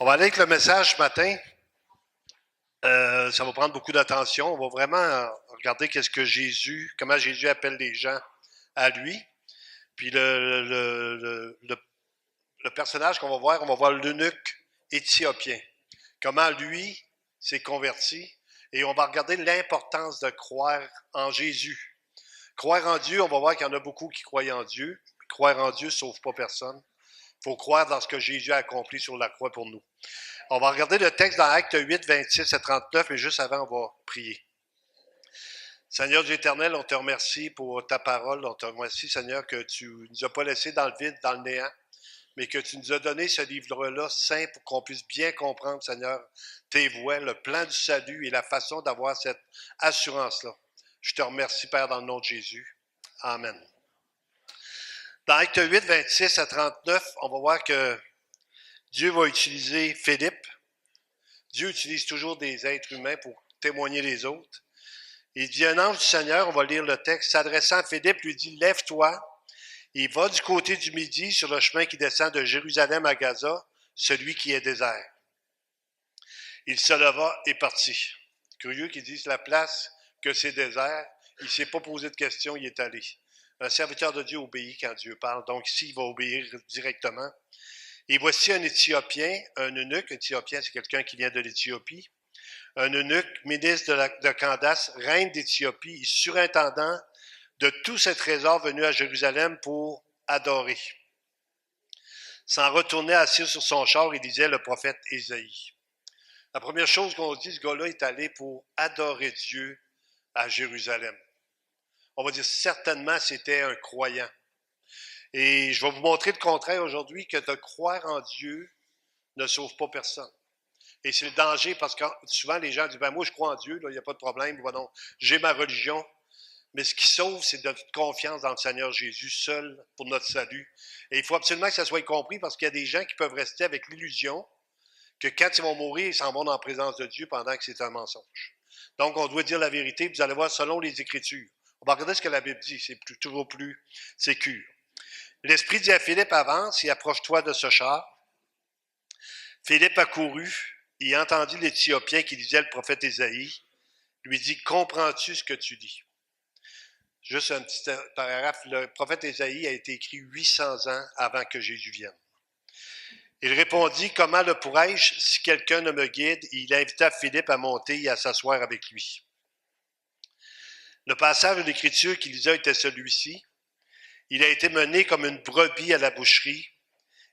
On va aller avec le message ce matin. Ça va prendre beaucoup d'attention. On va vraiment regarder comment Jésus appelle les gens à lui. Puis le personnage qu'on va voir, on va voir l'eunuque éthiopien. Comment lui s'est converti. Et on va regarder l'importance de croire en Jésus. Croire en Dieu, on va voir qu'il y en a beaucoup qui croient en Dieu. Croire en Dieu ne sauve pas personne. Il faut croire dans ce que Jésus a accompli sur la croix pour nous. On va regarder le texte dans Actes 8, 26 à 39, mais juste avant, on va prier. Seigneur Dieu éternel, on te remercie pour ta parole. On te remercie, Seigneur, que tu ne nous as pas laissés dans le vide, dans le néant, mais que tu nous as donné ce livre-là saint pour qu'on puisse bien comprendre, Seigneur, tes voies, le plan du salut et la façon d'avoir cette assurance-là. Je te remercie, Père, dans le nom de Jésus. Amen. Dans Actes 8, 26 à 39, on va voir que Dieu va utiliser Philippe. Dieu utilise toujours des êtres humains pour témoigner les autres. Il dit, un ange du Seigneur, on va lire le texte, s'adressant à Philippe, lui dit, lève-toi et va du côté du midi sur le chemin qui descend de Jérusalem à Gaza, celui qui est désert. Il se leva et partit. Curieux qu'ils disent la place que c'est désert. Il ne s'est pas posé de questions, il est allé. Un serviteur de Dieu obéit quand Dieu parle. Donc ici, il va obéir directement. Et voici un Éthiopien, un eunuque. Éthiopien, c'est quelqu'un qui vient de l'Éthiopie. Un eunuque, ministre de Candace, reine d'Éthiopie, surintendant de tous ces trésors venus à Jérusalem pour adorer. S'en retournait assis sur son char, il disait le prophète Ésaïe. La première chose qu'on dit, ce gars-là est allé pour adorer Dieu à Jérusalem. On va dire certainement c'était un croyant. Et je vais vous montrer le contraire aujourd'hui, que de croire en Dieu ne sauve pas personne. Et c'est le danger parce que souvent les gens disent, ben moi je crois en Dieu, il n'y a pas de problème, bon, j'ai ma religion. Mais ce qui sauve, c'est notre confiance dans le Seigneur Jésus seul pour notre salut. Et il faut absolument que ça soit compris parce qu'il y a des gens qui peuvent rester avec l'illusion que quand ils vont mourir, ils s'en vont dans la présence de Dieu pendant que c'est un mensonge. Donc on doit dire la vérité, vous allez voir selon les Écritures. On va regarder ce que la Bible dit, c'est toujours plus sécure. L'Esprit dit à Philippe, avance et approche-toi de ce char. Philippe accourut et entendit l'Éthiopien qui disait le prophète Ésaïe, lui dit, comprends-tu ce que tu dis? Juste un petit paragraphe, le prophète Ésaïe a été écrit 800 ans avant que Jésus vienne. Il répondit, comment le pourrais-je si quelqu'un ne me guide? Et il invita Philippe à monter et à s'asseoir avec lui. Le passage de l'Écriture qu'il lisait était celui-ci. Il a été mené comme une brebis à la boucherie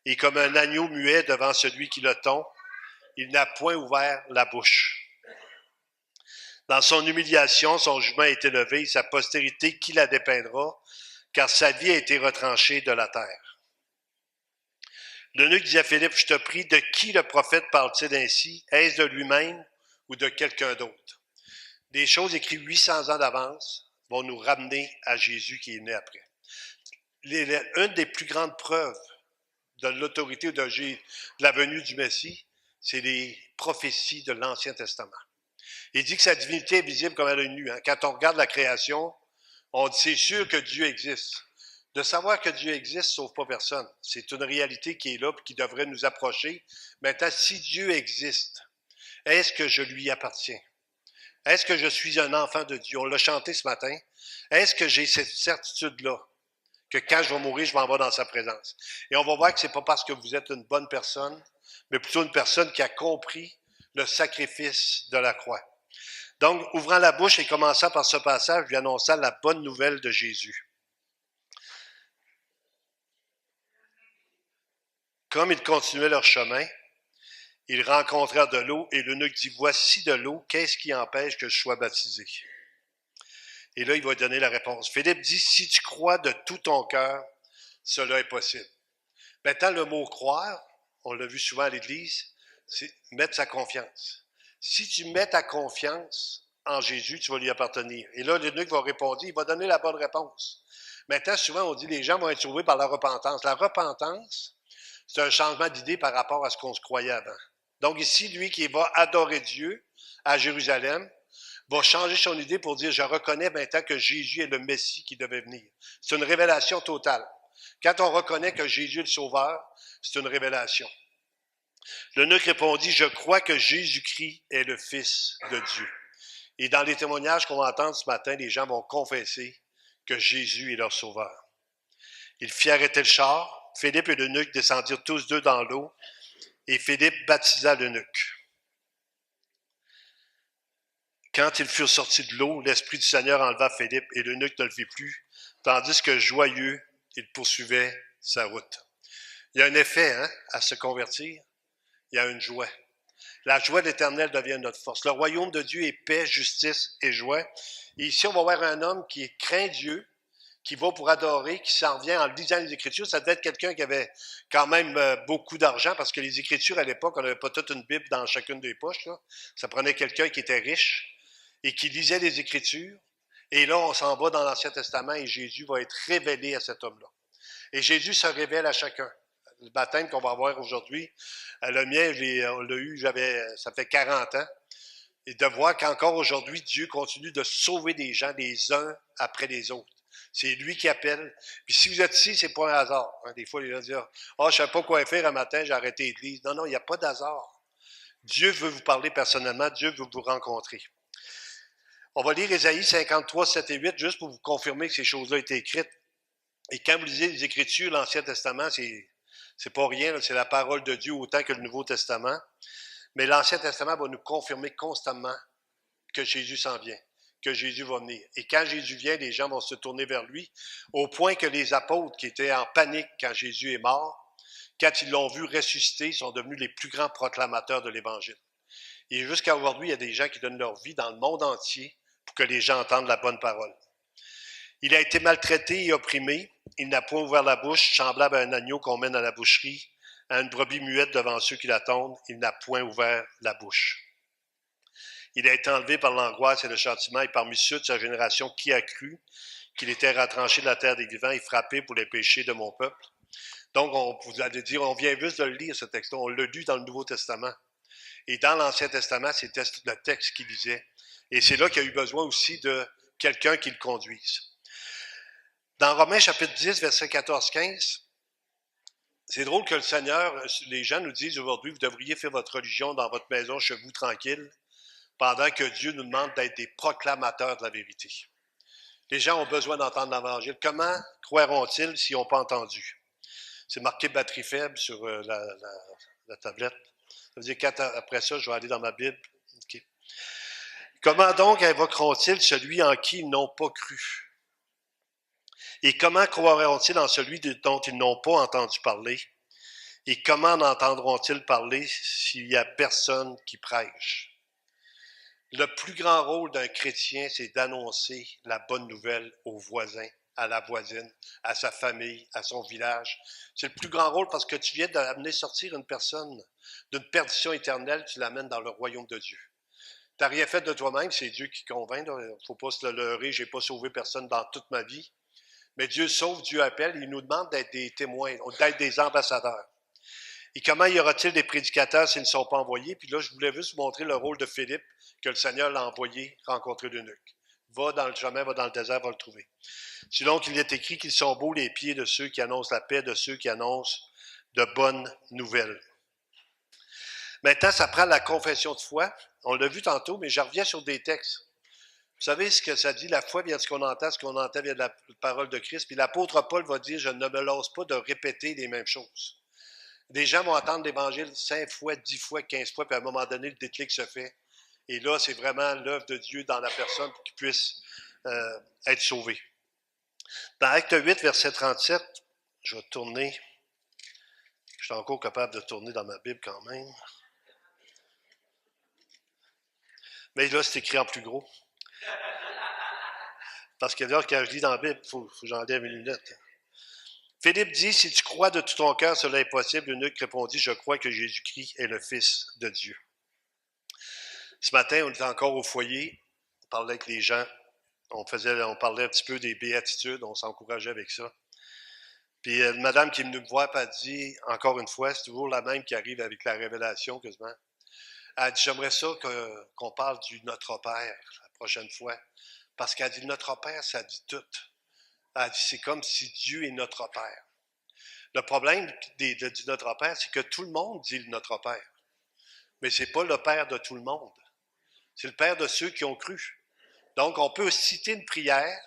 et comme un agneau muet devant celui qui le tond. Il n'a point ouvert la bouche. Dans son humiliation, son jugement a été levé, et sa postérité, qui la dépeindra, car sa vie a été retranchée de la terre. L'eunuque dit à Philippe, je te prie, de qui le prophète parle-t-il ainsi? Est-ce de lui-même ou de quelqu'un d'autre? Des choses écrites 800 ans d'avance vont nous ramener à Jésus qui est né après. Une des plus grandes preuves de l'autorité de la venue du Messie, c'est les prophéties de l'Ancien Testament. Il dit que sa divinité est visible comme à l'œil nu. Quand on regarde la création, on dit c'est sûr que Dieu existe. De savoir que Dieu existe ne sauve pas personne. C'est une réalité qui est là et qui devrait nous approcher. Maintenant, si Dieu existe, est-ce que je lui appartiens? Est-ce que je suis un enfant de Dieu? On l'a chanté ce matin. Est-ce que j'ai cette certitude-là? Que quand je vais mourir, je m'en vais dans sa présence. Et on va voir que ce n'est pas parce que vous êtes une bonne personne, mais plutôt une personne qui a compris le sacrifice de la croix. Donc, ouvrant la bouche et commençant par ce passage, lui annonça la bonne nouvelle de Jésus. Comme ils continuaient leur chemin, ils rencontrèrent de l'eau et l'eunuque dit, voici de l'eau, qu'est-ce qui empêche que je sois baptisé? Et là, il va donner la réponse. Philippe dit, si tu crois de tout ton cœur, cela est possible. Maintenant, le mot croire, on l'a vu souvent à l'Église, c'est mettre sa confiance. Si tu mets ta confiance en Jésus, tu vas lui appartenir. Et là, l'eunuque va répondre, il va donner la bonne réponse. Maintenant, souvent, on dit les gens vont être sauvés par la repentance. La repentance, c'est un changement d'idée par rapport à ce qu'on se croyait avant. Donc ici, lui qui va adorer Dieu à Jérusalem, va changer son idée pour dire, je reconnais maintenant que Jésus est le Messie qui devait venir. C'est une révélation totale. Quand on reconnaît que Jésus est le Sauveur, c'est une révélation. L'eunuque répondit, je crois que Jésus-Christ est le Fils de Dieu. Et dans les témoignages qu'on va entendre ce matin, les gens vont confesser que Jésus est leur sauveur. Il fit arrêter le char. Philippe et l'eunuque descendirent tous deux dans l'eau et Philippe baptisa l'eunuque. Quand ils furent sortis de l'eau, l'Esprit du Seigneur enleva Philippe et l'eunuque ne le vit plus, tandis que joyeux, il poursuivait sa route. Il y a un effet à se convertir. Il y a une joie. La joie de l'Éternel devient notre force. Le royaume de Dieu est paix, justice et joie. Et ici, on va voir un homme qui craint Dieu, qui va pour adorer, qui s'en vient en lisant les Écritures. Ça devait être quelqu'un qui avait quand même beaucoup d'argent, parce que les Écritures, à l'époque, on n'avait pas toute une Bible dans chacune des poches. Là. Ça prenait quelqu'un qui était riche et qui lisait les Écritures. Et là, on s'en va dans l'Ancien Testament et Jésus va être révélé à cet homme-là. Et Jésus se révèle à chacun. Le baptême qu'on va avoir aujourd'hui, le mien, on l'a eu, ça fait 40 ans. Et de voir qu'encore aujourd'hui, Dieu continue de sauver des gens les uns après les autres. C'est lui qui appelle. Puis si vous êtes ici, c'est pas un hasard. Des fois, les gens disent, je ne savais pas quoi faire un matin, j'ai arrêté l'église. Non, il n'y a pas d'hasard. Dieu veut vous parler personnellement, Dieu veut vous rencontrer. On va lire Ésaïe 53, 7 et 8, juste pour vous confirmer que ces choses-là étaient écrites. Et quand vous lisez les Écritures, l'Ancien Testament, c'est pas rien, là, c'est la parole de Dieu autant que le Nouveau Testament. Mais l'Ancien Testament va nous confirmer constamment que Jésus s'en vient, que Jésus va venir. Et quand Jésus vient, les gens vont se tourner vers lui, au point que les apôtres qui étaient en panique quand Jésus est mort, quand ils l'ont vu ressusciter, sont devenus les plus grands proclamateurs de l'Évangile. Et jusqu'à aujourd'hui, il y a des gens qui donnent leur vie dans le monde entier pour que les gens entendent la bonne parole. Il a été maltraité et opprimé. Il n'a point ouvert la bouche, semblable à un agneau qu'on mène à la boucherie, à une brebis muette devant ceux qui l'attendent. Il n'a point ouvert la bouche. Il a été enlevé par l'angoisse et le châtiment, et parmi ceux de sa génération, qui a cru qu'il était retranché de la terre des vivants et frappé pour les péchés de mon peuple. Donc, vous allez dire, on vient juste de le lire, ce texte-là. On l'a lu dans le Nouveau Testament. Et dans l'Ancien Testament, c'était le texte qu'il lisait. Et c'est là qu'il y a eu besoin aussi de quelqu'un qui le conduise. Dans Romains chapitre 10, versets 14-15, c'est drôle que le Seigneur, les gens nous disent aujourd'hui, vous devriez faire votre religion dans votre maison, chez vous, tranquille, pendant que Dieu nous demande d'être des proclamateurs de la vérité. Les gens ont besoin d'entendre l'Évangile. Comment croiront-ils s'ils n'ont pas entendu? C'est marqué batterie faible sur la tablette. Ça veut dire qu'après ça, je vais aller dans ma Bible. Okay. Comment donc invoqueront-ils celui en qui ils n'ont pas cru? Et comment croiront-ils en celui dont ils n'ont pas entendu parler? Et comment en entendront-ils parler s'il n'y a personne qui prêche? Le plus grand rôle d'un chrétien, c'est d'annoncer la bonne nouvelle aux voisins, à la voisine, à sa famille, à son village. C'est le plus grand rôle parce que tu viens d'amener sortir une personne d'une perdition éternelle, tu l'amènes dans le royaume de Dieu. Tu n'as rien fait de toi-même, c'est Dieu qui convainc. Il ne faut pas se le leurrer, je n'ai pas sauvé personne dans toute ma vie. Mais Dieu sauve, Dieu appelle, il nous demande d'être des témoins, d'être des ambassadeurs. Et comment y aura-t-il des prédicateurs s'ils ne sont pas envoyés? Puis là, je voulais juste vous montrer le rôle de Philippe, que le Seigneur l'a envoyé rencontrer l'eunuque. Va dans le chemin, va dans le désert, va le trouver. Sinon, qu'il est écrit qu'ils sont beaux les pieds de ceux qui annoncent la paix, de ceux qui annoncent de bonnes nouvelles. Maintenant, ça prend la confession de foi. On l'a vu tantôt, mais je reviens sur des textes. Vous savez ce que ça dit? La foi vient de ce qu'on entend vient de la parole de Christ. Puis l'apôtre Paul va dire, je ne me lasse pas de répéter les mêmes choses. Des gens vont entendre l'Évangile 5 fois, 10 fois, 15 fois, puis à un moment donné, le déclic se fait. Et là, c'est vraiment l'œuvre de Dieu dans la personne pour qu'il puisse être sauvé. Dans Acte 8, verset 37, je vais tourner. Je suis encore capable de tourner dans ma Bible quand même. Mais là, c'est écrit en plus gros. Parce que là, quand je lis dans la Bible, il faut que j'enlève mes lunettes. Philippe dit, si tu crois de tout ton cœur, cela est possible. L'eunuque répondit, je crois que Jésus-Christ est le Fils de Dieu. Ce matin, on était encore au foyer, on parlait avec les gens, on parlait un petit peu des béatitudes, on s'encourageait avec ça. Puis une madame qui est venue me voir, elle dit, encore une fois, c'est toujours la même qui arrive avec la révélation quasiment. Elle dit, j'aimerais ça qu'on parle du Notre Père la prochaine fois. Parce qu'elle dit, Notre Père, ça dit tout. Elle dit, c'est comme si Dieu est notre Père. Le problème du Notre Père, c'est que tout le monde dit le Notre Père. Mais ce n'est pas le Père de tout le monde. C'est le Père de ceux qui ont cru. Donc, on peut citer une prière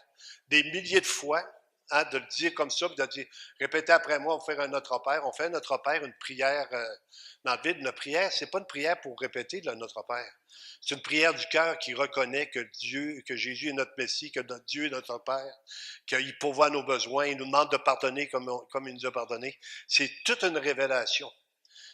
des milliers de fois, hein, de le dire comme ça, puis de dire, répétez après moi, on va faire un Notre Père. On fait un Notre Père, une prière dans le vide. Une prière, c'est pas une prière pour répéter le Notre Père. C'est une prière du cœur qui reconnaît que Dieu, que Jésus est notre Messie, que notre Dieu est notre Père, qu'il pourvoit nos besoins, il nous demande de pardonner comme il nous a pardonné. C'est toute une révélation.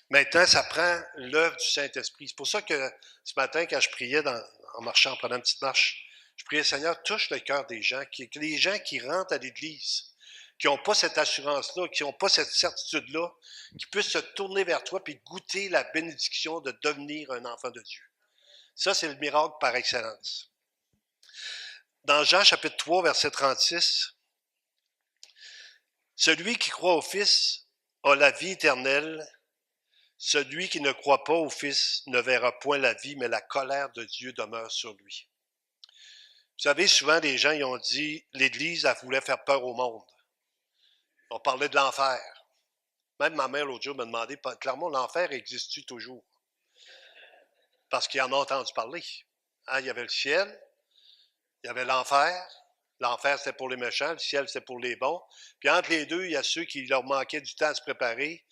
Maintenant, ça prend l'œuvre du Saint-Esprit. C'est pour ça que ce matin, quand je priais en marchant, en prenant une petite marche, je priais, Seigneur, touche le cœur des gens, que les gens qui rentrent à l'Église, qui n'ont pas cette assurance-là, qui n'ont pas cette certitude-là, qui puissent se tourner vers toi et goûter la bénédiction de devenir un enfant de Dieu. Ça, c'est le miracle par excellence. Dans Jean chapitre 3, verset 36, « Celui qui croit au Fils a la vie éternelle. Celui qui ne croit pas au Fils ne verra point la vie, mais la colère de Dieu demeure sur lui. » Vous savez, souvent, les gens ils ont dit, l'Église, elle voulait faire peur au monde. On parlait de l'enfer. Même ma mère, l'autre jour, m'a demandé, clairement, l'enfer existe-tu toujours? Parce qu'il en a entendu parler. Hein, il y avait le ciel, il y avait l'enfer. L'enfer, c'était pour les méchants, le ciel, c'était pour les bons. Puis entre les deux, il y a ceux qui leur manquaient du temps à se préparer.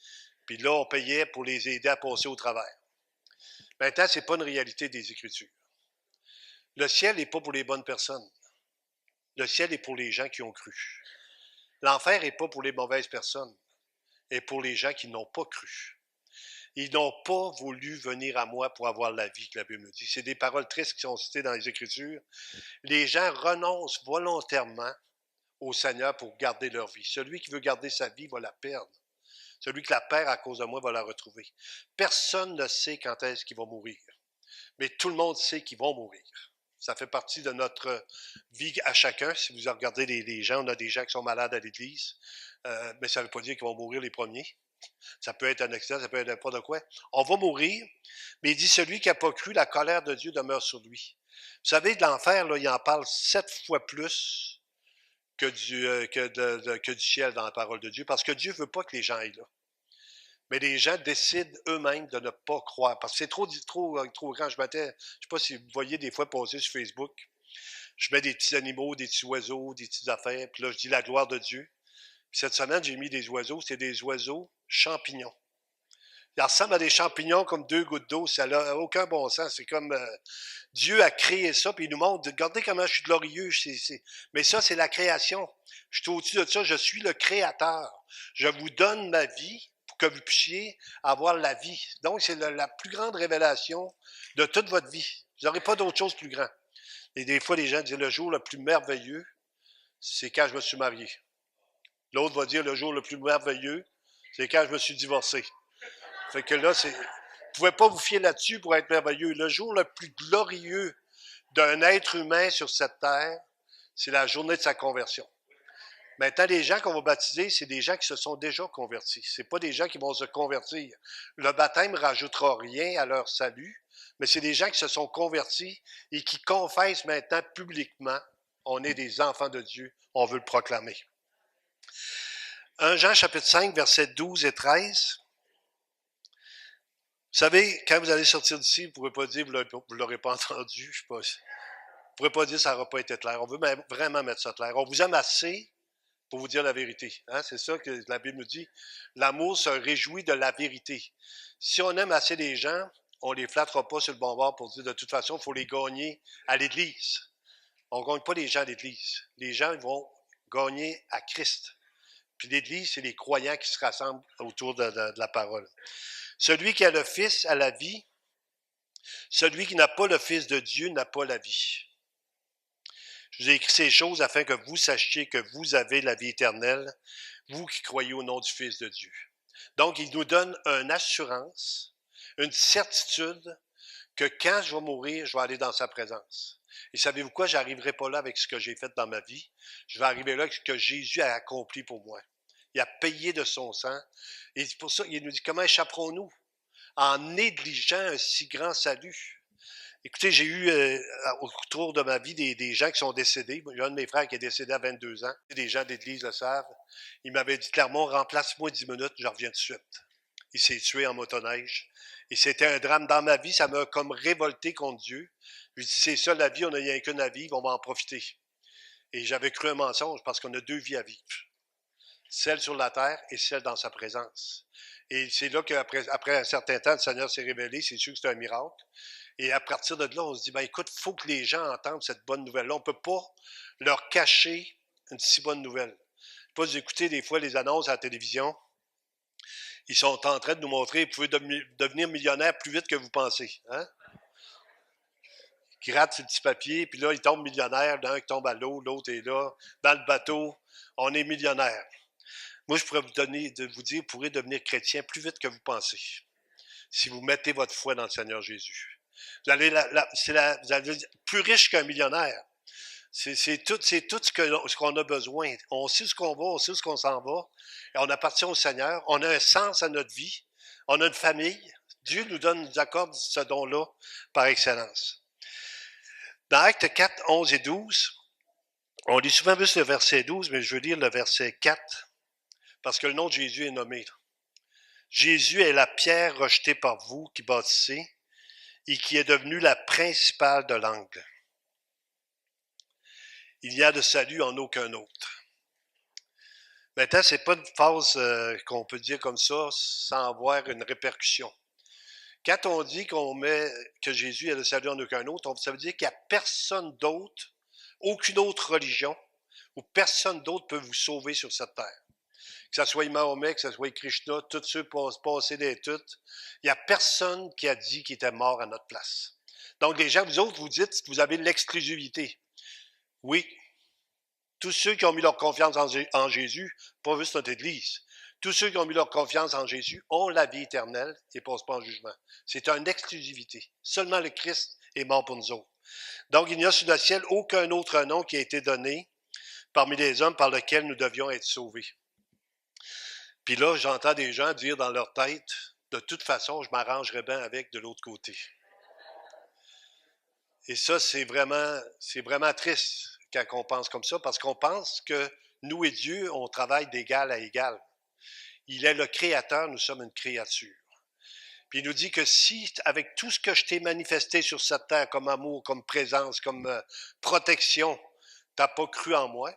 Puis là, on payait pour les aider à passer au travers. Maintenant, ce n'est pas une réalité des Écritures. Le ciel n'est pas pour les bonnes personnes. Le ciel est pour les gens qui ont cru. L'enfer n'est pas pour les mauvaises personnes, et pour les gens qui n'ont pas cru. Ils n'ont pas voulu venir à moi pour avoir la vie, que la Bible me dit. C'est des paroles tristes qui sont citées dans les Écritures. Les gens renoncent volontairement au Seigneur pour garder leur vie. Celui qui veut garder sa vie va la perdre. Celui qui la perd à cause de moi va la retrouver. Personne ne sait quand est-ce qu'il va mourir, mais tout le monde sait qu'ils vont mourir. Ça fait partie de notre vie à chacun. Si vous regardez les gens, on a des gens qui sont malades à l'Église, mais ça ne veut pas dire qu'ils vont mourir les premiers. Ça peut être un accident, ça peut être n'importe quoi. On va mourir, mais il dit, celui qui n'a pas cru, la colère de Dieu demeure sur lui. Vous savez, de l'enfer, là, il en parle 7 fois plus que du ciel dans la parole de Dieu, parce que Dieu ne veut pas que les gens aillent là. Mais les gens décident eux-mêmes de ne pas croire, parce que c'est trop grand. Je ne sais pas si vous voyez des fois passer sur Facebook, je mets des petits animaux, des petits oiseaux, des petites affaires, puis là, je dis la gloire de Dieu. Puis cette semaine, j'ai mis des oiseaux, c'est des oiseaux champignons. Ils ressemblent à des champignons comme 2 gouttes d'eau, ça n'a aucun bon sens. C'est comme Dieu a créé ça, puis il nous montre, regardez comment je suis glorieux. Mais ça, c'est la création. Je suis au-dessus de ça, je suis le créateur. Je vous donne ma vie pour que vous puissiez avoir la vie. Donc, c'est la plus grande révélation de toute votre vie. Vous n'aurez pas d'autre chose plus grand. Et des fois, les gens disent, le jour le plus merveilleux, c'est quand je me suis marié. L'autre va dire, le jour le plus merveilleux, c'est quand je me suis divorcé. Fait que là, vous ne pouvez pas vous fier là-dessus pour être merveilleux. Le jour le plus glorieux d'un être humain sur cette terre, c'est la journée de sa conversion. Maintenant, les gens qu'on va baptiser, c'est des gens qui se sont déjà convertis. Ce n'est pas des gens qui vont se convertir. Le baptême ne rajoutera rien à leur salut, mais c'est des gens qui se sont convertis et qui confessent maintenant publiquement, on est des enfants de Dieu, on veut le proclamer. 1 Jean chapitre 5, versets 12 et 13. Vous savez, quand vous allez sortir d'ici, vous ne pourrez pas dire, vous ne l'aurez pas entendu, je sais pas. Vous ne pourrez pas dire, ça n'aura pas été clair. On veut vraiment mettre ça clair. On vous aime assez pour vous dire la vérité. Hein? C'est ça que la Bible nous dit. L'amour se réjouit de la vérité. Si on aime assez les gens, on ne les flattera pas sur le bon bord pour dire, de toute façon, il faut les gagner à l'Église. On ne gagne pas les gens à l'Église. Les gens vont gagner à Christ. Puis l'Église, c'est les croyants qui se rassemblent autour de la parole. Celui qui a le Fils a la vie. Celui qui n'a pas le Fils de Dieu n'a pas la vie. Je vous ai écrit ces choses afin que vous sachiez que vous avez la vie éternelle, vous qui croyez au nom du Fils de Dieu. Donc, il nous donne une assurance, une certitude que quand je vais mourir, je vais aller dans sa présence. Et savez-vous quoi? Je n'arriverai pas là avec ce que j'ai fait dans ma vie. Je vais arriver là avec ce que Jésus a accompli pour moi. Il a payé de son sang. Et c'est pour ça qu'il nous dit, comment échapperons-nous en négligeant un si grand salut? Écoutez, j'ai eu autour de ma vie des gens qui sont décédés. J'ai un de mes frères qui est décédé à 22 ans. Des gens d'église le savent. Il m'avait dit clairement, remplace-moi 10 minutes, je reviens tout de suite. Il s'est tué en motoneige. Et c'était un drame dans ma vie. Ça m'a comme révolté contre Dieu. Je lui ai dit, c'est ça la vie, on n'a rien qu'une à vivre, on va en profiter. Et j'avais cru un mensonge parce qu'on a deux vies à vivre. Celle sur la terre et celle dans sa présence. Et c'est là qu'après un certain temps, le Seigneur s'est révélé. C'est sûr que c'est un miracle. Et à partir de là, on se dit, ben écoute, il faut que les gens entendent cette bonne nouvelle-là. On ne peut pas leur cacher une si bonne nouvelle. Pas écouter des fois les annonces à la télévision. Ils sont en train de nous montrer, vous pouvez devenir millionnaire plus vite que vous pensez. Hein? Ils grattent sur le petit papier, puis là, ils tombent millionnaires. L'un qui tombe à l'eau, l'autre est là, dans le bateau. On est millionnaire. Moi, je pourrais vous dire, vous pourrez devenir chrétien plus vite que vous pensez. Si vous mettez votre foi dans le Seigneur Jésus. Vous allez être plus riche qu'un millionnaire. C'est tout ce qu'on a besoin. On sait ce qu'on va, on sait ce qu'on s'en va. Et on appartient au Seigneur. On a un sens à notre vie. On a une famille. Dieu nous accorde ce don-là par excellence. Dans Actes 4, 11 et 12, on lit souvent plus le verset 12, mais je veux lire le verset 4, parce que le nom de Jésus est nommé. Jésus est la pierre rejetée par vous qui bâtissez et qui est devenue la principale de l'angle. Il n'y a de salut en aucun autre. Maintenant, c'est pas une phrase qu'on peut dire comme ça sans avoir une répercussion. Quand on dit que Jésus est le salut en aucun autre, ça veut dire qu'il n'y a personne d'autre, aucune autre religion, où personne d'autre peut vous sauver sur cette terre. Que ce soit Mahomet, que ce soit Krishna, tous ceux passés des toutes, il n'y a personne qui a dit qu'il était mort à notre place. Donc, les gens, vous autres, vous dites que vous avez l'exclusivité. Oui, tous ceux qui ont mis leur confiance en Jésus, pas juste notre Église, tous ceux qui ont mis leur confiance en Jésus ont la vie éternelle et ne passent pas en jugement. C'est une exclusivité. Seulement le Christ est mort pour nous autres. Donc, il n'y a sur le ciel aucun autre nom qui a été donné parmi les hommes par lequel nous devions être sauvés. Puis là, j'entends des gens dire dans leur tête, de toute façon, je m'arrangerai bien avec de l'autre côté. Et ça, c'est vraiment triste quand on pense comme ça, parce qu'on pense que nous et Dieu, on travaille d'égal à égal. Il est le Créateur, nous sommes une créature. Puis il nous dit que si, avec tout ce que je t'ai manifesté sur cette terre, comme amour, comme présence, comme protection, tu n'as pas cru en moi,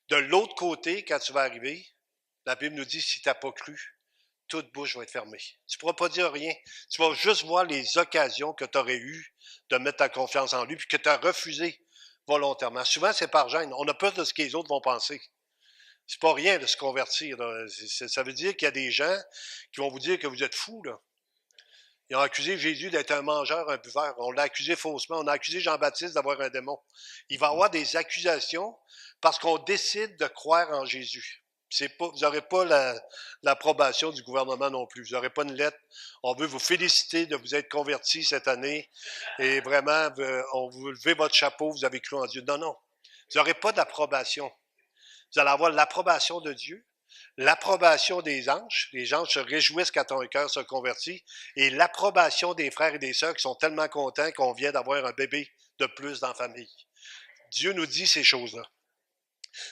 de l'autre côté, quand tu vas arriver, la Bible nous dit, si tu n'as pas cru, toute bouche va être fermée. Tu ne pourras pas dire rien. Tu vas juste voir les occasions que tu aurais eues de mettre ta confiance en lui, puis que tu as refusé volontairement. Souvent, c'est par gêne. On a peur de ce que les autres vont penser. C'est pas rien de se convertir. Ça veut dire qu'il y a des gens qui vont vous dire que vous êtes fous, là. Ils ont accusé Jésus d'être un mangeur, un buveur. On l'a accusé faussement. On a accusé Jean-Baptiste d'avoir un démon. Il va y avoir des accusations parce qu'on décide de croire en Jésus. Vous n'aurez pas l'approbation du gouvernement non plus. Vous n'aurez pas une lettre. On veut vous féliciter de vous être convertis cette année. Et vraiment, on vous levez votre chapeau, vous avez cru en Dieu. Non, non. Vous n'aurez pas d'approbation. Vous allez avoir l'approbation de Dieu, l'approbation des anges. Les anges se réjouissent quand un cœur se convertit. Et l'approbation des frères et des sœurs qui sont tellement contents qu'on vient d'avoir un bébé de plus dans la famille. Dieu nous dit ces choses-là.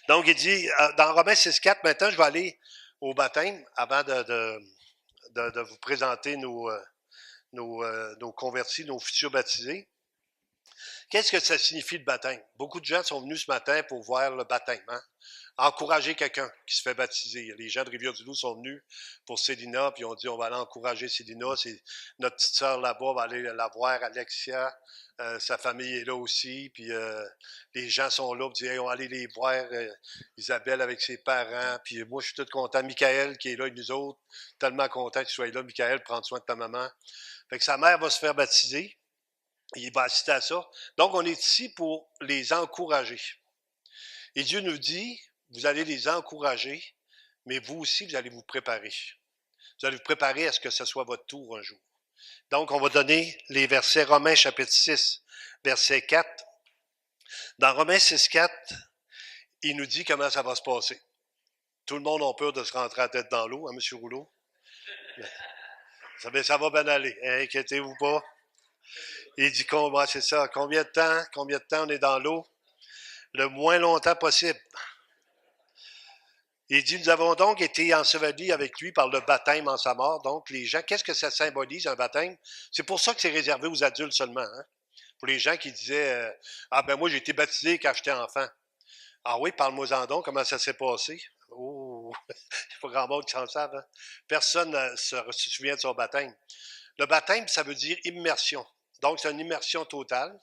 Donc, il dit, dans Romains 6,4, maintenant, je vais aller au baptême avant de vous présenter nos convertis, nos futurs baptisés. Qu'est-ce que ça signifie le baptême? Beaucoup de gens sont venus ce matin pour voir le baptême. Hein? Encourager quelqu'un qui se fait baptiser. Les gens de Rivière-du-Loup sont venus pour Célina, puis on dit on va aller encourager Célina. C'est notre petite sœur là-bas, on va aller la voir, Alexia. Sa famille est là aussi, puis les gens sont là, puis on va aller les voir, Isabelle avec ses parents, puis moi je suis tout content, Michael qui est là, et nous autres, tellement content que tu sois là, Michael, prends soin de ta maman. Fait que sa mère va se faire baptiser, il va assister à ça. Donc on est ici pour les encourager. Et Dieu nous dit, vous allez les encourager, mais vous aussi, vous allez vous préparer. Vous allez vous préparer à ce que ce soit votre tour un jour. Donc, on va donner les versets Romains chapitre 6, verset 4. Dans Romains 6, 4, il nous dit comment ça va se passer. Tout le monde a peur de se rentrer la tête dans l'eau, hein, M. Rouleau? Ça va bien aller, hein, inquiétez-vous pas. Il dit, ouais, c'est ça, combien de temps on est dans l'eau? Le moins longtemps possible. Il dit, nous avons donc été ensevelis avec lui par le baptême en sa mort. Donc, les gens, qu'est-ce que ça symbolise, un baptême? C'est pour ça que c'est réservé aux adultes seulement. Hein? Pour les gens qui disaient, ah ben moi j'ai été baptisé quand j'étais enfant. Ah oui, parle-moi-en donc, comment ça s'est passé? Oh, il n'y a pas grand monde qui s'en savent. Hein? Personne ne se souvient de son baptême. Le baptême, ça veut dire immersion. Donc, c'est une immersion totale.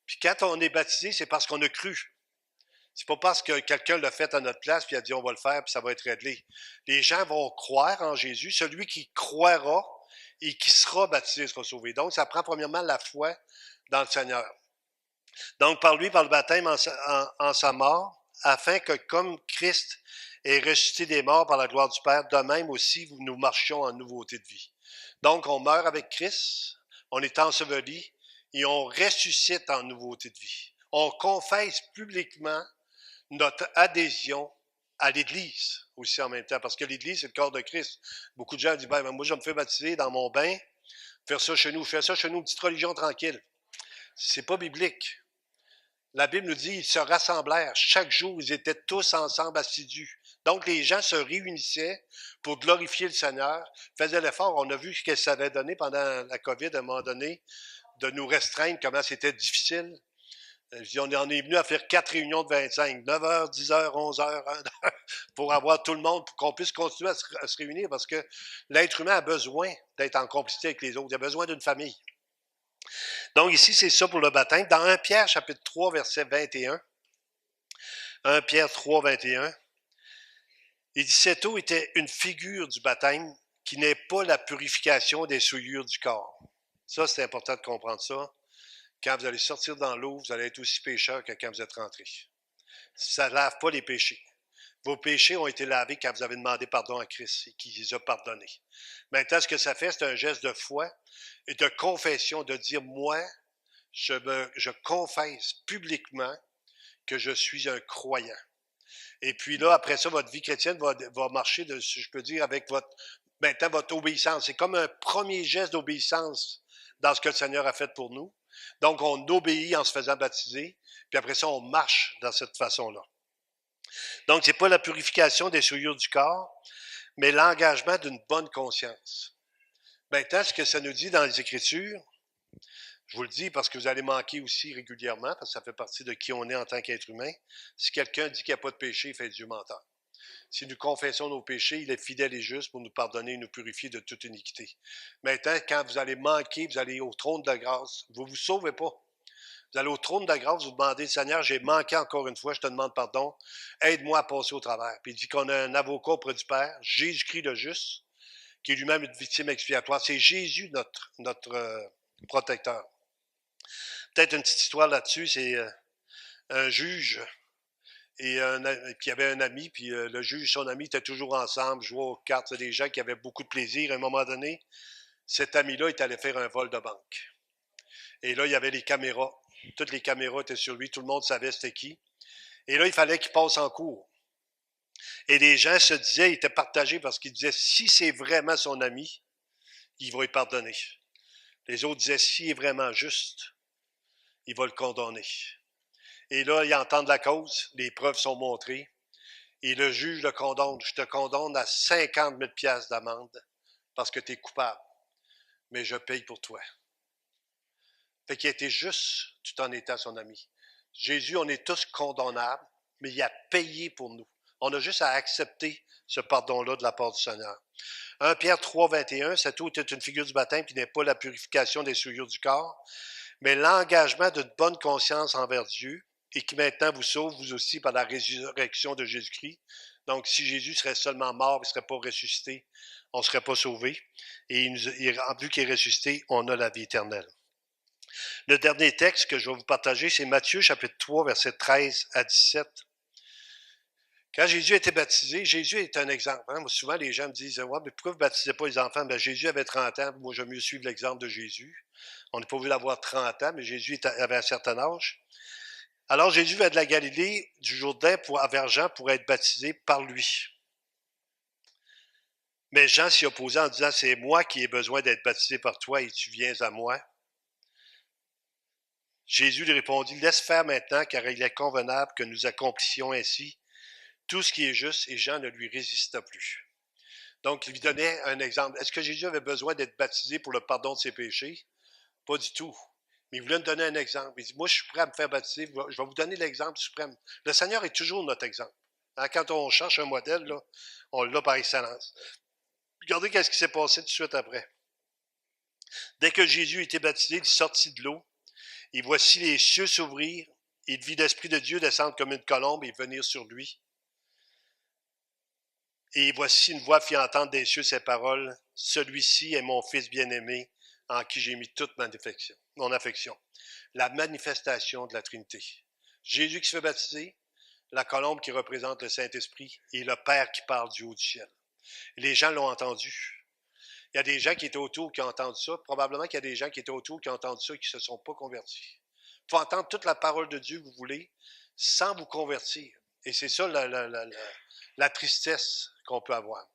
Puis quand on est baptisé, c'est parce qu'on a cru. C'est pas parce que quelqu'un l'a fait à notre place, puis a dit on va le faire, puis ça va être réglé. Les gens vont croire en Jésus. Celui qui croira et qui sera baptisé sera sauvé. Donc, ça prend premièrement la foi dans le Seigneur. Donc, par lui, par le baptême en sa mort, afin que comme Christ est ressuscité des morts par la gloire du Père, de même aussi nous marchions en nouveauté de vie. Donc, on meurt avec Christ, on est enseveli et on ressuscite en nouveauté de vie. On confesse publiquement notre adhésion à l'Église aussi en même temps, parce que l'Église, c'est le corps de Christ. Beaucoup de gens disent, ben, moi, je me fais baptiser dans mon bain, faire ça chez nous, fais ça chez nous, une petite religion tranquille. C'est pas biblique. La Bible nous dit, ils se rassemblèrent. Chaque jour, ils étaient tous ensemble assidus. Donc, les gens se réunissaient pour glorifier le Seigneur, faisaient l'effort. On a vu ce que ça avait donné pendant la COVID, à un moment donné, de nous restreindre, comment c'était difficile. On en est venu à faire 4 réunions de 25, 9 heures, 10 heures, 11 heures, 1 heure, pour avoir tout le monde, pour qu'on puisse continuer à se réunir, parce que l'être humain a besoin d'être en complicité avec les autres. Il a besoin d'une famille. Donc ici, c'est ça pour le baptême. Dans 1 Pierre, chapitre 3, verset 21, 1 Pierre 3, 21, il dit, cette eau était une figure du baptême qui n'est pas la purification des souillures du corps. Ça, c'est important de comprendre ça. Quand vous allez sortir dans l'eau, vous allez être aussi pécheur que quand vous êtes rentré. Ça ne lave pas les péchés. Vos péchés ont été lavés quand vous avez demandé pardon à Christ et qu'il les a pardonnés. Maintenant, ce que ça fait, c'est un geste de foi et de confession, de dire, moi, je confesse publiquement que je suis un croyant. Et puis là, après ça, votre vie chrétienne va marcher, si je peux dire, avec maintenant votre obéissance. C'est comme un premier geste d'obéissance dans ce que le Seigneur a fait pour nous. Donc, on obéit en se faisant baptiser, puis après ça, on marche dans cette façon-là. Donc, ce n'est pas la purification des souillures du corps, mais l'engagement d'une bonne conscience. Maintenant, ce que ça nous dit dans les Écritures, je vous le dis parce que vous allez manquer aussi régulièrement, parce que ça fait partie de qui on est en tant qu'être humain. Si quelqu'un dit qu'il n'y a pas de péché, il fait Dieu menteur. Si nous confessons nos péchés, il est fidèle et juste pour nous pardonner et nous purifier de toute iniquité. Maintenant, quand vous allez manquer, vous allez au trône de grâce, vous ne vous sauvez pas. Vous allez au trône de grâce, vous demandez, Seigneur, j'ai manqué encore une fois, je te demande pardon, aide-moi à passer au travers. Puis il dit qu'on a un avocat auprès du Père, Jésus-Christ le juste, qui est lui-même une victime expiatoire. C'est Jésus notre protecteur. Peut-être une petite histoire là-dessus, c'est un juge et qui avait un ami, puis le juge et son ami étaient toujours ensemble, jouaient aux cartes. C'est des gens qui avaient beaucoup de plaisir. À un moment donné, cet ami-là est allé faire un vol de banque. Et là, il y avait les caméras. Toutes les caméras étaient sur lui. Tout le monde savait c'était qui. Et là, il fallait qu'il passe en cours. Et les gens se disaient, ils étaient partagés parce qu'ils disaient, si c'est vraiment son ami, il va lui pardonner. Les autres disaient, s'il est vraiment juste, il va le condamner. Et là, ils entendent la cause, les preuves sont montrées, et le juge le condamne. Je te condamne à 50 000 piastres d'amende parce que tu es coupable, mais je paye pour toi. Fait qu'il a été juste tout en étant son ami. Jésus, on est tous condamnables, mais il a payé pour nous. On a juste à accepter ce pardon-là de la part du Seigneur. 1 Pierre 3, 21, cette eau était une figure du baptême qui n'est pas la purification des souillures du corps, mais l'engagement d'une bonne conscience envers Dieu et qui maintenant vous sauve, vous aussi, par la résurrection de Jésus-Christ. Donc, si Jésus serait seulement mort, il ne serait pas ressuscité, on ne serait pas sauvé. Et vu qu'il est ressuscité, on a la vie éternelle. Le dernier texte que je vais vous partager, c'est Matthieu, chapitre 3, versets 13 à 17. Quand Jésus a été baptisé, Jésus est un exemple. Hein? Moi, souvent, les gens me disent, ouais, mais pourquoi vous ne baptisez pas les enfants? Ben, Jésus avait 30 ans, moi, j'aime mieux suivre l'exemple de Jésus. On n'est pas obligé d'avoir 30 ans, mais Jésus avait un certain âge. Alors, Jésus va de la Galilée, du Jourdain vers Jean pour être baptisé par lui. Mais Jean s'y opposait en disant, c'est moi qui ai besoin d'être baptisé par toi et tu viens à moi. Jésus lui répondit, laisse faire maintenant, car il est convenable que nous accomplissions ainsi tout ce qui est juste, et Jean ne lui résista plus. Donc, il lui donnait un exemple. Est-ce que Jésus avait besoin d'être baptisé pour le pardon de ses péchés? Pas du tout. Mais il voulait nous donner un exemple. Il dit, moi, je suis prêt à me faire baptiser. Je vais vous donner l'exemple suprême. Le Seigneur est toujours notre exemple. Quand on cherche un modèle, là, on l'a par excellence. Regardez ce qui s'est passé tout de suite après. Dès que Jésus était baptisé, il sortit de l'eau. Et voici les cieux s'ouvrir. Il vit l'Esprit de Dieu descendre comme une colombe et venir sur lui. Et voici une voix fit entendre des cieux ces paroles. Celui-ci est mon Fils bien-aimé, en qui j'ai mis toute mon affection. La manifestation de la Trinité. Jésus qui se fait baptiser, la colombe qui représente le Saint-Esprit et le Père qui parle du haut du ciel. Les gens l'ont entendu. Il y a des gens qui étaient autour qui ont entendu ça. Probablement qu'il y a des gens qui étaient autour qui ont entendu ça et qui ne se sont pas convertis. Il faut entendre toute la parole de Dieu que vous voulez sans vous convertir. Et c'est ça la tristesse qu'on peut avoir.